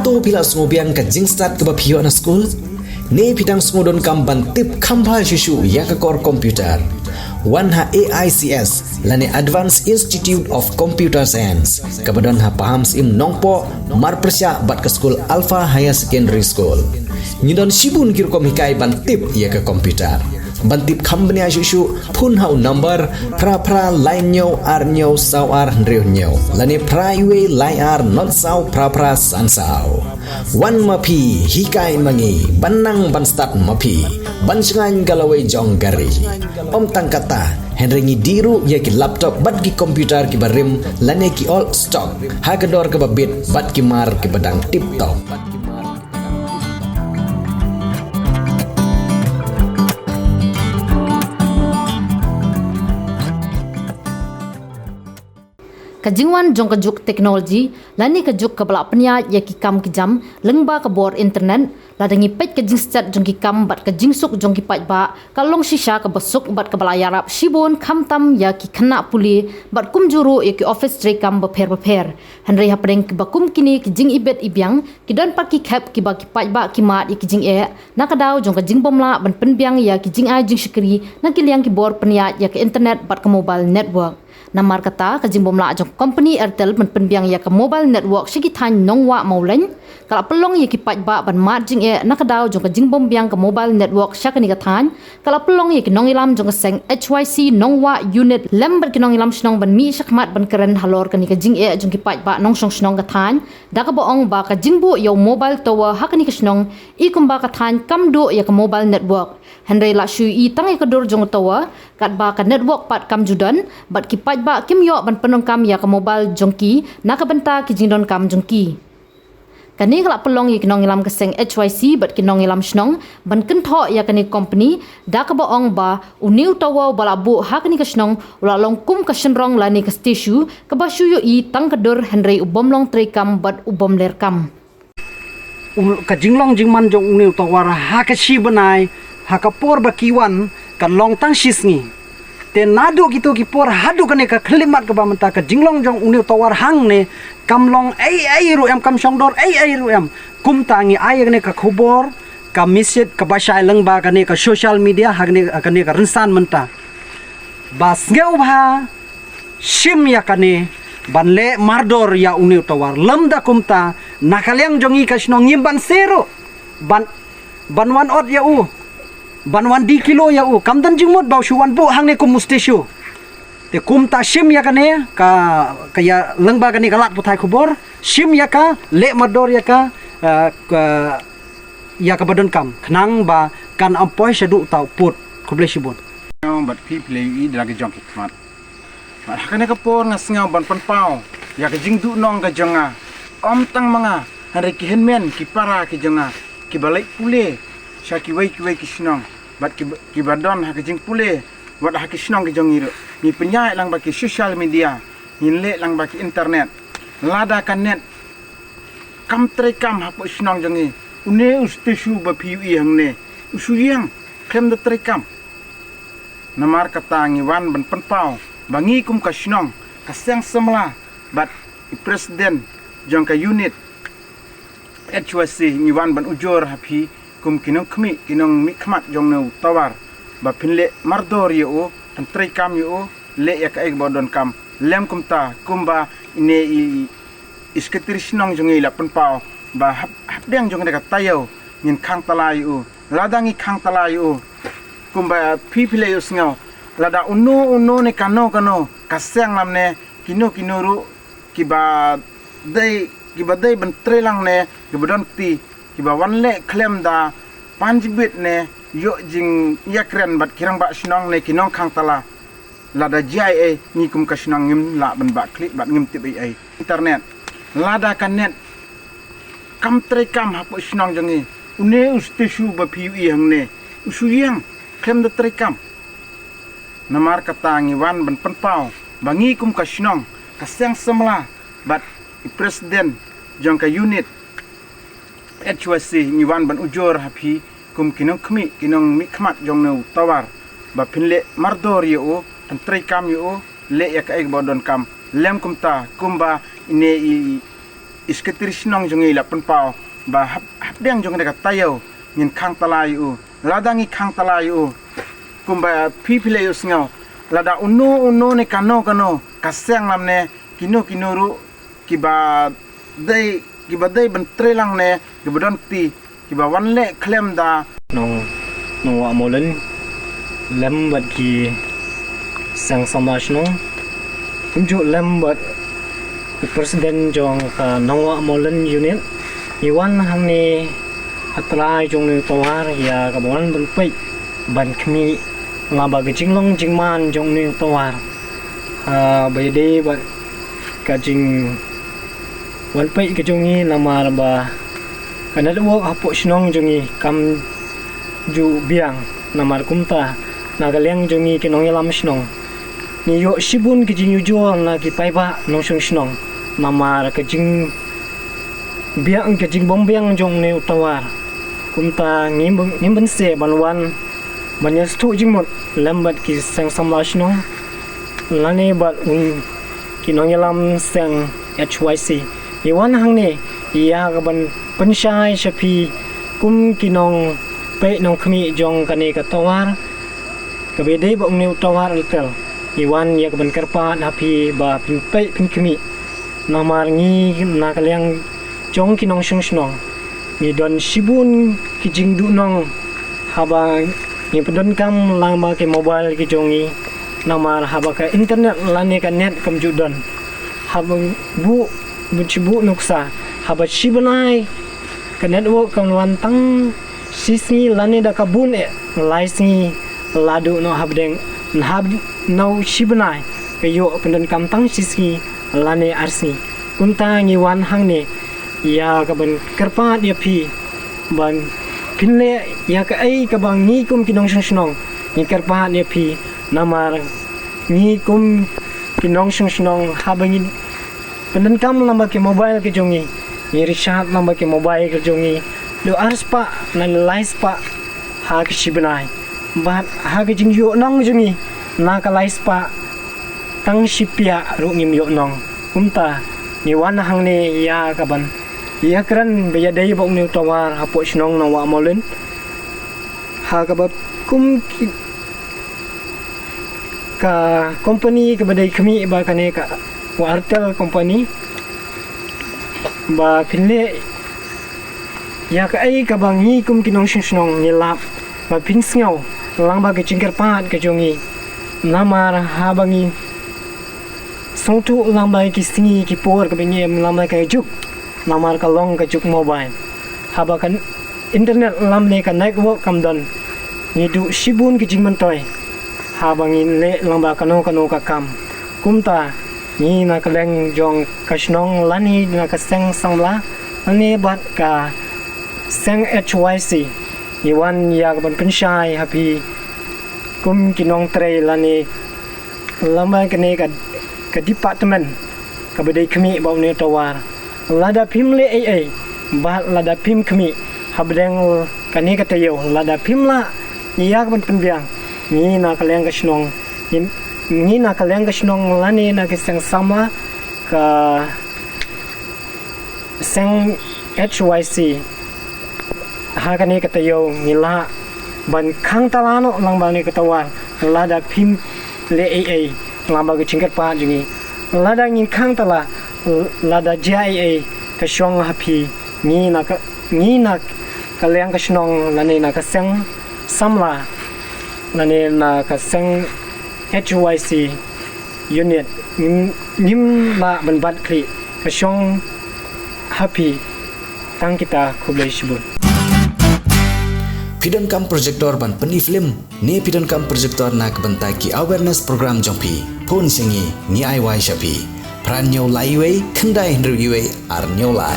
to pila sngobiang ka jingstat ka baphiyo na school ne pitang sngodon kam ban tip khambha shishu ya ka core computer one ha AICS lane Advanced Institute of Computer Science kabadon ha paham sim nongpo marprsya bat ka school Alpha Higher Secondary School nyidon sibun kirkom hikai ban tip ya ka computer bantip khambnya shishu phun hau number pra line nyo ar nyo saw ar ndreu nyo lane praiwe line ar not saw pra san saw one mapi hikai mangi banang ban start mapi ban sengan galawai jong gari om tangkata henrengi diru ya ki laptop bat ki computer ki barim lane ki all stock hagador ke babit bat ki mar ki badang tip top. Kajingwan jong kajuk teknologi lani kajuk kabala penya ya ki kam ki jam lengba ka bor internet ladangi pet kajing stat jong ki kam bat kajing suk jong ki pat ba kalong shisha ka besuk bat kabala yarap shibon kam tam ya ki khana puli bat kum juru ya ki office tray kam beper henry hapring ki bakum kini ki jing ibet ibyang ki don pat ki khap ki ba ki pat ba ki mat ya ki jing nakadaw jong kajing bomla ban penbyang ya ki jing ai jing shikri na ki liang ki bor penya ya ki internet bat ka mobile network namar kata kajing bomla jong company Airtel men penbiang ya ke mobile network sigi than nongwa mauleng kala pelong ya ki pat ba ban mat jing nakadaw jong kajing bombiang ke mobile network syakani ka than kala pelong ya ki nongilam jong seng HYC nongwa unit lember ki nongilam snong ban mi syakmat ban keren halor kani kajing jong ki pat ba nong song snong ka than da ka boong ba kajing bu yo mobile tower hakani ka snong ikum ba ka than kamdu ya ke mobile network henry la shu I tang ka dor jong tower kat ba ka network pat kam judan bat ki pat ba kim yo ban penong kam ya ka mobile jongki nakabenta ki jingdon kam jongki kani kala pelong ya kinong ilam keseng HYC bat kinong ilam snong ban kentho ya kani company da ka boong ba uniu tawa bala bu ha kani ka snong ula long kum ka shenrong lani ka stishu ka ba shu yo I tang ka dor henry ubom long tre kam bat ubom ler kam ka jinglong jingman jong uniu tawa ha ka shi banai ha ka por ba kiwan ka long tang shisngi te nadu gitu ki por hadu kane ka khlimat ka bamanta ka jinglong jong uniu tawar hang ne kamlong ai ru em kam shong dor ai ru em kum tangi ai kane ka khobor ka message ka basai lang ba kane ka social media hagne kane ka rinsan menta bas ngeu ba shim ya kane banle mardor ya uniu tawar lamda kumta nakaliang jongi ka shnong yimban sero ban wan ot ya u banwan di kilo ya u kamdan jingmot baw shuwan bu hangne kum mustishu te kum ta shim ya kane ka ya lengba kane kalat putai khubor shim ya ka le mador ya ka ya ka badon kam khnang ba kan ampoi shadu tau put khuble shibon bat pi play I dragi jong kitmat mat hakane ka por ngasngau ban pan pau ya ka jingdu nong ka jonga om tang manga hari ki henmen ki para ki jonga ki balai pule syaki wai ki snong bat ki badon ha jing pule wat ha ki snong ki jong iru ni penyai lang baki social media ni le lang baki internet lada kan net kam tre kam ha po snong jong I une ustishu ba piu I hangne usuyang klem de tre kam namar kata ngiwan ban penpau bangi kum ka snong ka seng semla bat presiden jong ka unit HYC ngiwan ban ujor hapi kum kinong kmi kinong mi khmat jong no tawar ba pinle mardor yo an tre kam yo le ya ka ek bodon kam lem kum ta kumba ine isketrisnong jong ila penpau ba hapdeng jong de ka tayo nin khang talai yo ladangi khang talai yo kumba pipile yo sngo lada unu ne kano kaseng lamne kinuru kiba dai ban tre lang ne kibadon ti kiba wanle klem da panjibit ne yo jing yakren bat kirang ba snong ne kinong khang tala lada jai ni kum ka snong ngim la ban ba klik bat ngim tip ai internet lada kan net kam tre kam ha po snong jangi une ustishu ba piu I hang ne usuyang klem da tre kam namar kata ngiwan ban penpau bangi kum ka snong ka seng semla bat presiden jong ka unit HYC ngiwan ban ujor hapi kum kinong kmi kinong mi khmat jong no tawar ba pinle mardor yo an tre kam yo le ya ka ek bodon kam lem kum ta kumba ine isketris nong jongi la penpau ba hapdeng jong dekat tayo ngin khang talayu ladangi khang talayu kumba pipile yo sngau lada uno ne kano kasyang lamne kino ru kiba dai bentrelang ne gibadon ti kiba wanle klem da nong wa molen lem bat ki sang samash no unjuk lem bat presiden jong ka nong wa molen unit iwan hang ni atrai jong ni tawar ya ka bon ban pai ban khmi lamba ke jinglong jingman jong ni tawar bai de bat ka jing wan pai ke jong ni nama ba kana de wok apo shnong jong ni kam ju biang namar kumta nagaleng jong ni ke nong lam shnong ni yo shibun ke jing yujo na ki pai ba nong shong shnong namar ke jing biang ke jing bombiang jong ni tawar kumta ngim se banwan banyak stu jingmot lambat ki sang samlashno lane bat ki nongelam sang HYC iwan hangne ya gaban pensyai shapi kum ki nong pe nong khmi jong kane ka tawar kabede ba ungni tawar altel iwan ya gaban karpa napi ba pe khmi namar ngi nakalyang jong ki nong shung ni don shibun ki jingdu nong haba ni pedon kam lama ke mobile ki jongi namar haba ka internet lane ka net kam judon haba bu cibu nuksa haba shibanai ka network kam wantang sisi lane da kabun laisni ladu no habdeng hab no shibanai ka yo pedon kam tang sisi lane arsi kunta ngi wan hangne ya ka ban karpat ya pi ban pinle ya ka ai ka bang ni kum kinong shnong ni karpa ne pi namar ni kum kinong shnong habangi penden kam lamba ke mobile ke jongi ni recharge lamba ke mobile ke jongi do ars pa na lais pa ha ke shibnai bat ha ke jing yo nong jongi na ka lais pa tang shipia ru ngim yo nong kumta ni wan hang ne ya ka ban ya kran be ya dai bong ni tawar hapo shnong na wa molen ha ka ba kum ki ka company ka badai khmi ba kane ka wartel company ba pinle ya ka ai ka bang ni kum kinong shnong ni lap ba pin sngau lang ba ke chingker pat ke jongi namar ha bangi songtu lang ba ki singi ki por ka benye lam ka juk namar ka long ka juk mobile haba kan internet lamne ka network kam don ni du shibun ki jingman toy haba ngi le lamba kano ka kam kumta ni na ka leng jong kashnong lani na ka seng samla ani bat ka seng HYC ni wan ya ban penshai happy kum kinong tre lani lamba kene ka department ka bedai khmi baw ne tawar lada pim le ai ba lada pim khmi habdeng kani ka tayo lada pim la ya ban penbiang ni na kaleng ka shnong ni na kaleng ka shnong lani na kisang sama ka seng HYC ha kani ka tayo ngila ban khang talano lang ba ni ka tawar lada pim le ai lamba ka chingkat pa jungi lada ngin khang tala lada jai ka shong happy ni na kaleng ka shnong lani na ka seng samla lani na ka seng HYC unit nim la ban bat kli ka shong happy tang kita kublai shibul Pidon kam projector ban peni film ne pidon kam projector nak bentaki awareness program jompi pon singi ni ai wai shapi pran nyau lai wei khandai ndru yue ar nyau lai